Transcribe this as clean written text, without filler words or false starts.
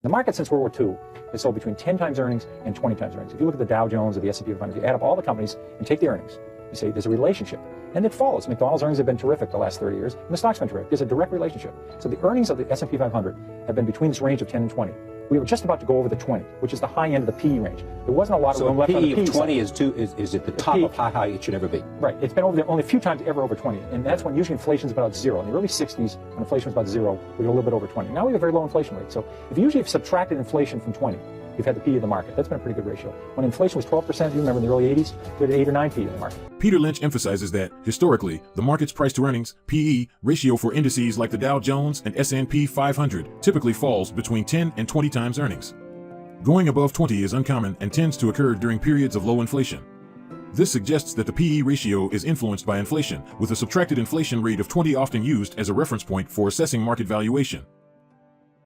The market since World War II has sold between 10 times earnings and 20 times earnings. If you look at the Dow Jones or the S&P 500, if you add up all the companies and take the earnings, you say there's a relationship. And it follows. McDonald's earnings have been terrific the last 30 years, and the stock's been terrific. There's a direct relationship. So the earnings of the S&P 500 have been between this range of 10 and 20. We were just about to go over the 20, which is the high end of the PE range. There wasn't a lot of room left on the PE of 20 side. is at the top of how high it should ever be. Right. It's been over there only a few times ever over 20. And that's when usually inflation is about zero. In the early 60s, when inflation was about zero, we were a little bit over 20. Now we have a very low inflation rate. So if you usually have subtracted inflation from 20, you've had the PE of the market. That's been a pretty good ratio. When inflation was 12%, you remember in the early 80s, we had an 8 or 9 PE in the market. Peter Lynch emphasizes that, historically, the market's price-to-earnings (PE) ratio for indices like the Dow Jones and S&P 500 typically falls between 10 and 20 times earnings. Going above 20 is uncommon and tends to occur during periods of low inflation. This suggests that the PE ratio is influenced by inflation, with a subtracted inflation rate of 20 often used as a reference point for assessing market valuation.